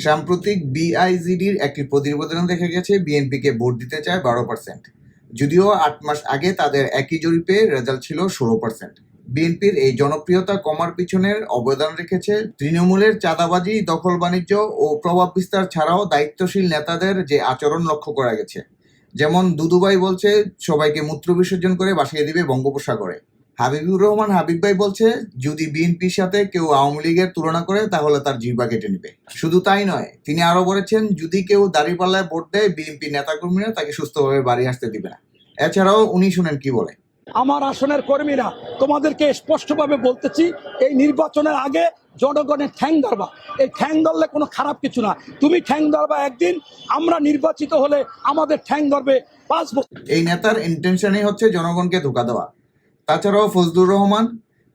সাম্প্রতিক বিআইজিডির একটি প্রতিবেদনে দেখা গেছে বিএনপিকে ভোট দিতে চায় 12%, যদিও 8 মাস আগে তাদের একই জরিপে রেজাল্ট ছিল 16%। বিএনপির এই জনপ্রিয়তা কমার পিছনের অবদান রেখেছে তৃণমূলের চাঁদাবাজি, দখল বাণিজ্য ও প্রভাব বিস্তার ছাড়াও দায়িত্বশীল নেতাদের যে আচরণ লক্ষ্য করা গেছে। যেমন দুদুভাই বলছে সবাইকে মূত্র বিসর্জন করে ভাসিয়ে দিবে বঙ্গোপসাগরে। হাবিবুর রহমান হাবিব ভাই বলছে যদি বিএনপির সাথে কেউ আওয়ামী লীগের তুলনা করে তাহলে তার জিহ্বা কেটে নেবে। শুধু তাই নয়, তিনি আরো বলেছেন যদি কেউ দাঁড়িপাল্লায় ভোট দেয় বিএনপি নেতাকর্মীরা তাকে সুস্থভাবে বাড়ি আসতে দিবে না। এছাড়াও উনি শুনেন কি বলে। আমার আসনের কর্মীরা তোমাদেরকে স্পষ্টভাবে বলতেছি, এই নির্বাচনের আগে জনগণের ঠ্যাং ধরবা। এই ঠ্যাং ধরলে কোনো খারাপ কিছু না। তুমি ঠ্যাং ধরবা একদিন, আমরা নির্বাচিত হলে আমাদের ঠ্যাং ধরবে 5 বছর। এই নেতার ইন্টেনশনই হচ্ছে জনগণকে ধোঁকা দেওয়া। তাছাড়াও ফজলুর রহমান,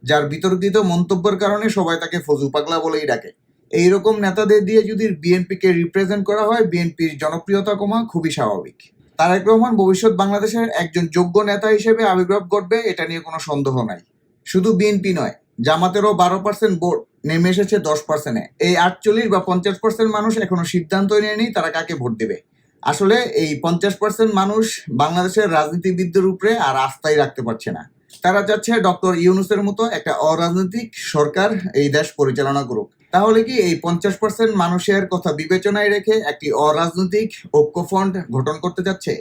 যার বিতর্কিত মন্তব্যের কারণে সবাই তাকে ফজু পাগলা বলেই ডাকে, এইরকম নেতাদের দিয়ে যদি বিএনপিকে রিপ্রেজেন্ট করা হয় বিএনপির জনপ্রিয়তা কমা খুবই স্বাভাবিক। তারেক রহমান ভবিষ্যৎ বাংলাদেশের একজন যোগ্য নেতা হিসেবে আবির্ভাব ঘটবে, এটা নিয়ে কোনো সন্দেহ নাই। শুধু বিএনপি নয়, জামাতেরও 12% ভোট নেমে এসেছে 10%-এ। এই 48 বা 50% মানুষ এখনো সিদ্ধান্ত নেয়নি তারা কাকে ভোট দেবে। আসলে এই 50% মানুষ বাংলাদেশের রাজনীতিবিদদের উপরে আর আস্থাই রাখতে পারছে না। তারা চাচ্ছে ডক্টর ইউনূসের মতো একটা অরাজনৈতিক সরকার এই দেশ পরিচালনা করুক। তাহলে কি এই 50% মানুষের কথা বিবেচনায় রেখে একটি অরাজনৈতিক ঐক্যফ্রন্ট গঠন করতে যাচ্ছে?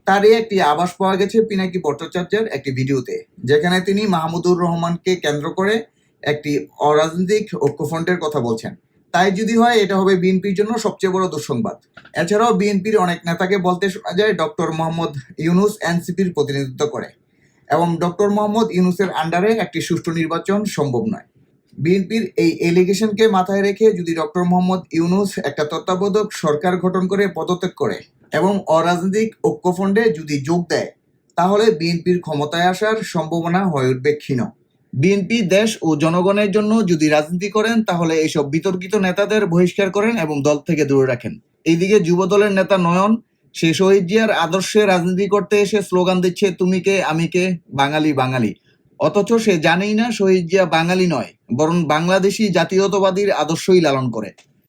তারই একটি আভাস পাওয়া গেছে পিনাকি ভট্টাচার্যের একটি ভিডিওতে, যেখানে তিনি মাহমুদুর রহমানকে কেন্দ্র করে একটি অরাজনৈতিক ঐক্যফ্রন্টের কথা বলছেন। তাই যদি হয় এটা হবে বিএনপির জন্য সবচেয়ে বড় দুঃসংবাদ। এছাড়াও বিএনপির অনেক নেতাকে বলতে শোনা যায় ডক্টর মোহাম্মদ ইউনূস এনসিপির প্রতিনিধিত্ব করে এবং ডক্টর মোহাম্মদ ইউনূসের আন্ডারে একটি সুষ্ঠু নির্বাচন সম্ভব নয়। বিএনপির এই এলিগেশনকে মাথায় রেখে যদি ডক্টর মোহাম্মদ ইউনূস একটা তত্ত্বাবধায়ক সরকার গঠন করে পদত্যাগ করে এবং অরাজনৈতিক ঐক্যফ্রন্টে যদি যোগ দেয় তাহলে বিএনপির ক্ষমতায় আসার সম্ভাবনা হয়ে উঠবে ক্ষীণ। বিএনপি দেশ ও জনগণের জন্য যদি রাজনীতি করেন তাহলে এইসব বিতর্কিত নেতাদের বহিষ্কার করেন এবং দল থেকে দূরে রাখেন। এইদিকে যুবদলের নেতা নয়ন, সে শহীদ জিয়ার আদর্শে রাজনীতি করতে এসে স্লোগান দিচ্ছে তুমি কে আমি কে, বাঙালি বাঙালি, অথচ সে জানেই না শহীদ জিয়া বাঙালি নয়, বরং বাংলাদেশি জাতীয়তাবাদীর আদর্শই লালন করে।